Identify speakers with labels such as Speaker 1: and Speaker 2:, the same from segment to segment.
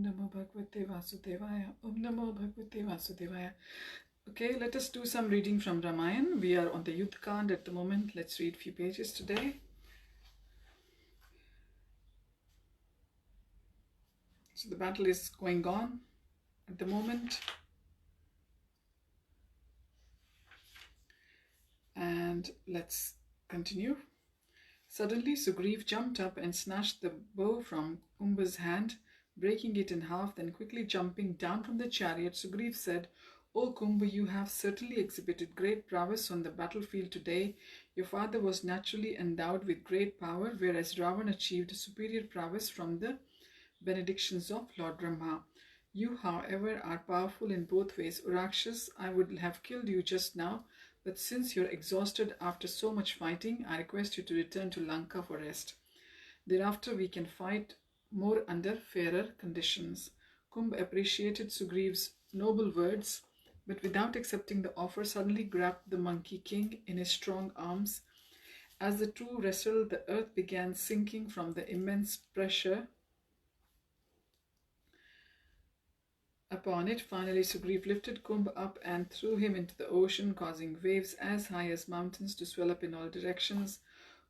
Speaker 1: Namo Bhagavate Vasudevaya. Om Namo Bhagavate Vasudevaya. Okay, let us do some reading from Ramayana. We are on the Yuddha kanda at the moment. Let's read a few pages today. So the battle is going on at the moment. And let's continue. Suddenly Sugriv jumped up and snatched the bow from Kumba's hand, breaking it in half. Then quickly jumping down from the chariot, Sugriv said, "O Kumba, you have certainly exhibited great prowess on the battlefield today. Your father was naturally endowed with great power, whereas Ravana achieved superior prowess from the benedictions of Lord Rama. You, however, are powerful in both ways. O Rakshas, I would have killed you just now, but since you're exhausted after so much fighting, I request you to return to Lanka for rest. Thereafter we can fight more under fairer conditions." Kumbh appreciated Sugriv's noble words, but without accepting the offer, suddenly grabbed the monkey king in his strong arms. As the two wrestled, the earth began sinking from the immense pressure upon it. Finally, Sugriv lifted Kumbh up and threw him into the ocean, causing waves as high as mountains to swell up in all directions.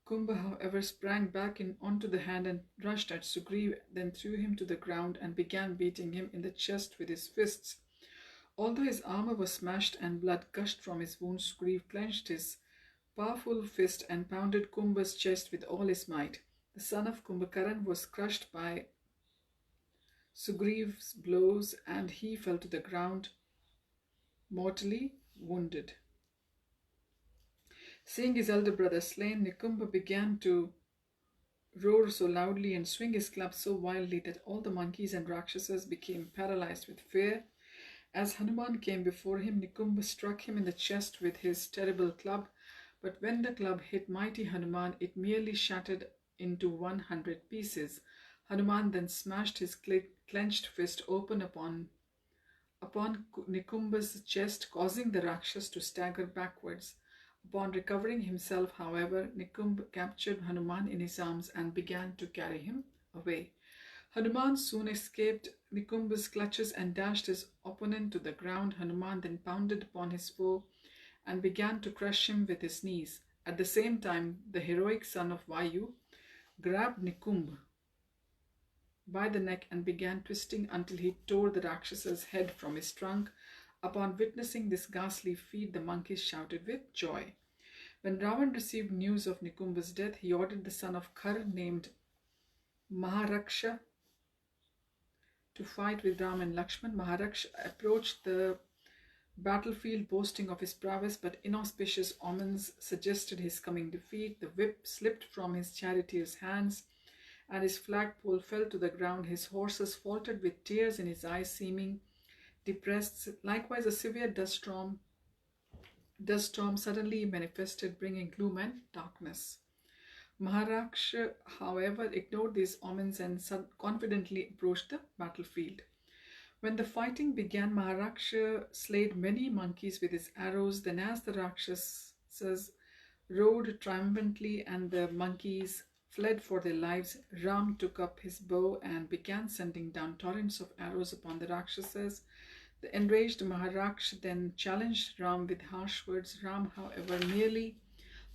Speaker 1: Kumbh, however, sprang back onto the hand and rushed at Sugriv, then threw him to the ground and began beating him in the chest with his fists. Although his armor was smashed and blood gushed from his wounds, Sugriv clenched his powerful fist and pounded Kumbha's chest with all his might. The son of Kumbhakaran was crushed by Sugriv's blows, and he fell to the ground mortally wounded. Seeing his elder brother slain, Nikumbha began to roar so loudly and swing his club so wildly that all the monkeys and Rakshasas became paralyzed with fear. As Hanuman came before him, Nikumbha struck him in the chest with his terrible club, but when the club hit mighty Hanuman, it merely shattered into 100 pieces. Hanuman then smashed his clenched fist open upon Nikumbha's chest, causing the Rakshas to stagger backwards. Upon recovering himself, however, Nikumbha captured Hanuman in his arms and began to carry him away. Hanuman soon escaped Nikumbha's clutches and dashed his opponent to the ground. Hanuman then pounded upon his foe and began to crush him with his knees. At the same time, the heroic son of Vayu grabbed Nikumbha by the neck and began twisting until he tore the Rakshasa's head from his trunk. Upon witnessing this ghastly feat, the monkeys shouted with joy. When Ravan received news of Nikumbha's death, he ordered the son of Khar named Maharaksha to fight with Ram and Lakshman. Maharaksha approached the battlefield boasting of his prowess, but inauspicious omens suggested his coming defeat. The whip slipped from his charioteer's hands, and his flagpole fell to the ground. His horses faltered with tears in his eyes, seeming depressed. Likewise, a severe dust storm suddenly manifested, bringing gloom and darkness. Maharaksha, however, ignored these omens and confidently approached the battlefield. When the fighting began, Maharaksha slayed many monkeys with his arrows. Then, as the Rakshasas rode triumphantly and the monkeys fled for their lives, Ram took up his bow and began sending down torrents of arrows upon the Rakshasas. The enraged Maharaksha then challenged Ram with harsh words. Ram, however, merely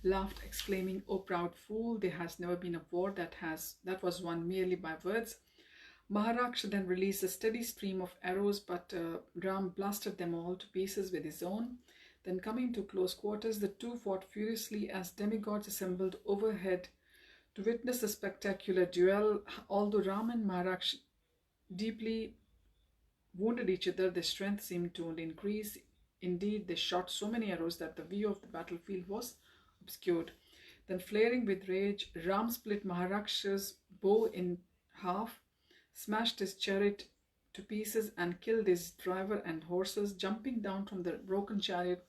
Speaker 1: laughed, exclaiming, "O proud fool, there has never been a war that was won merely by words." Maharaksha then released a steady stream of arrows, but Ram blasted them all to pieces with his own. Then, coming to close quarters, the two fought furiously as demigods assembled overhead to witness the spectacular duel. Although Ram and Maharaksha deeply wounded each other, their strength seemed to only increase. Indeed, they shot so many arrows that the view of the battlefield was obscured. Then, flaring with rage, Ram split Maharaksha's bow in half, smashed his chariot to pieces, and killed his driver and horses. Jumping down from the broken chariot,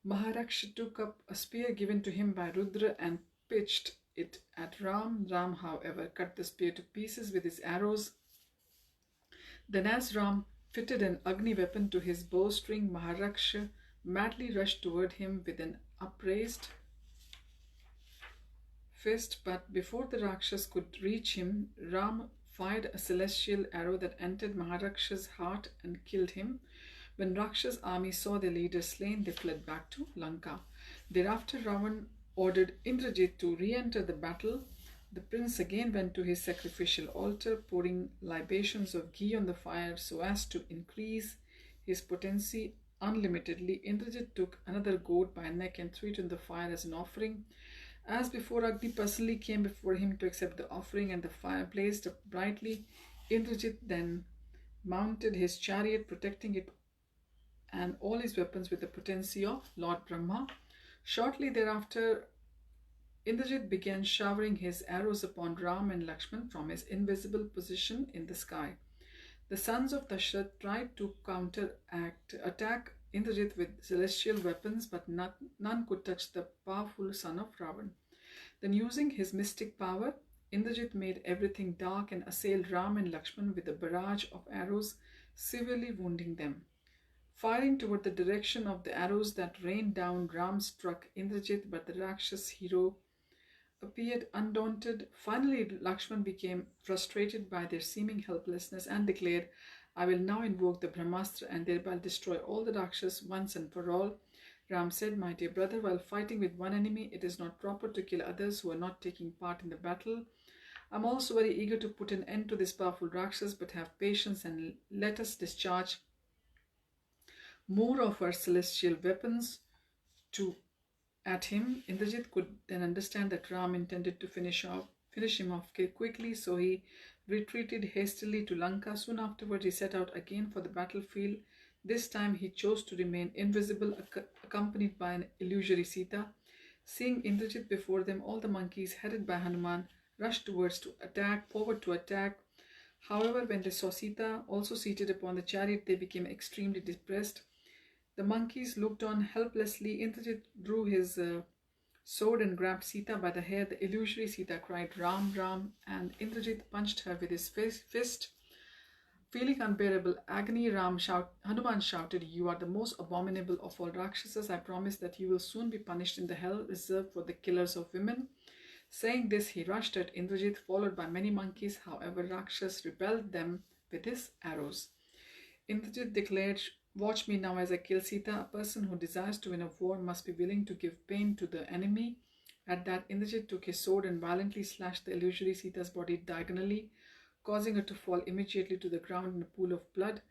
Speaker 1: Maharaksha took up a spear given to him by Rudra and pitched it at Ram. Ram, however, cut the spear to pieces with his arrows. Then, as Ram fitted an Agni weapon to his bowstring, Maharaksha madly rushed toward him with an upraised fist, but before the Rakshas could reach him, Ram fired a celestial arrow that entered Maharaksha's heart and killed him. When Raksha's army saw their leader slain, they fled back to Lanka. Thereafter, Ravan ordered Indrajit to re-enter the battle. The prince again went to his sacrificial altar, pouring libations of ghee on the fire so as to increase his potency unlimitedly. Indrajit took another goat by neck and threw it in the fire as an offering. As before, Agni personally came before him to accept the offering, and the fire blazed up brightly. Indrajit then mounted his chariot, protecting it and all his weapons with the potency of Lord Brahma. Shortly thereafter, Indrajit began showering his arrows upon Ram and Lakshman from his invisible position in the sky. The sons of Dashrath tried to attack Indrajit with celestial weapons, but none could touch the powerful son of Ravan. Then, using his mystic power, Indrajit made everything dark and assailed Ram and Lakshman with a barrage of arrows, severely wounding them. Firing toward the direction of the arrows that rained down, Ram struck Indrajit, but the Rakshas hero appeared undaunted. Finally, Lakshman became frustrated by their seeming helplessness and declared, "I will now invoke the Brahmastra and thereby destroy all the Rakshas once and for all." Ram said, "My dear brother, while fighting with one enemy, it is not proper to kill others who are not taking part in the battle. I am also very eager to put an end to this powerful Rakshas, but have patience and let us discharge more of our celestial weapons at him." Indrajit could then understand that Ram intended to finish him off quickly, so he retreated hastily to Lanka. Soon afterwards, he set out again for the battlefield. This time, he chose to remain invisible, accompanied by an illusory Sita. Seeing Indrajit before them, all the monkeys, headed by Hanuman, rushed forward to attack. However, when they saw Sita also seated upon the chariot, they became extremely depressed. The monkeys looked on helplessly. Indrajit drew his sword and grabbed Sita by the hair. The illusory Sita cried, "Ram, Ram," and Indrajit punched her with his fist. Feeling unbearable agony, Hanuman shouted, "You are the most abominable of all Rakshasas. I promise that you will soon be punished in the hell reserved for the killers of women." Saying this, he rushed at Indrajit, followed by many monkeys. However, Rakshas repelled them with his arrows. Indrajit declared, "Watch me now as I kill Sita. A person who desires to win a war must be willing to give pain to the enemy." At that, Indrajit took his sword and violently slashed the illusory Sita's body diagonally, causing her to fall immediately to the ground in a pool of blood.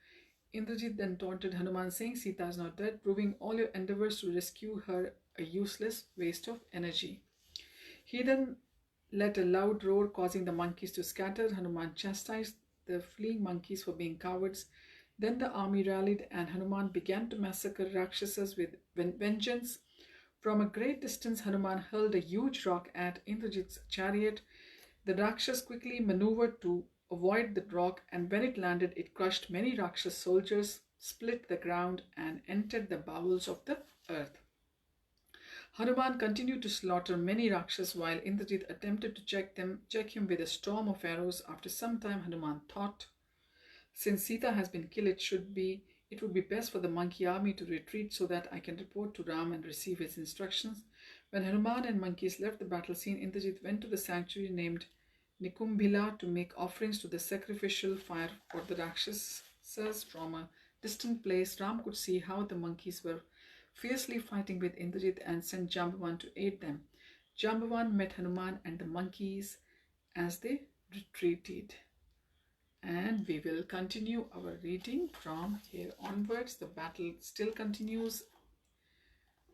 Speaker 1: Indrajit then taunted Hanuman, saying, "Sita is not dead, proving all your endeavors to rescue her a useless waste of energy." He then let a loud roar, causing the monkeys to scatter. Hanuman chastised the fleeing monkeys for being cowards. Then the army rallied, and Hanuman began to massacre Rakshasas with vengeance. From a great distance, Hanuman hurled a huge rock at Indrajit's chariot. The Rakshas quickly maneuvered to avoid the rock, and when it landed, it crushed many Rakshas soldiers, split the ground, and entered the bowels of the earth. Hanuman continued to slaughter many Rakshas while Indrajit attempted to check him with a storm of arrows. After some time, Hanuman thought, "Since Sita has been killed, it would be best for the monkey army to retreat so that I can report to Ram and receive his instructions." When Hanuman and monkeys left the battle scene, Indrajit went to the sanctuary named Nikumbhila to make offerings to the sacrificial fire for the Rakshasas. From a distant place, Ram could see how the monkeys were fiercely fighting with Indrajit and sent Jambavan to aid them. Jambavan met Hanuman and the monkeys as they retreated. And we will continue our reading from here onwards. The battle still continues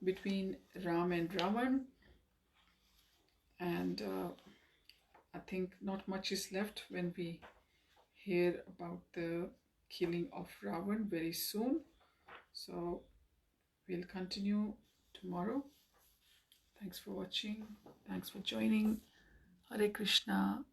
Speaker 1: between Ram and Ravan, and I think not much is left when we hear about the killing of Ravan very soon. So we'll continue tomorrow. Thanks for watching. Thanks for joining. Hare Krishna.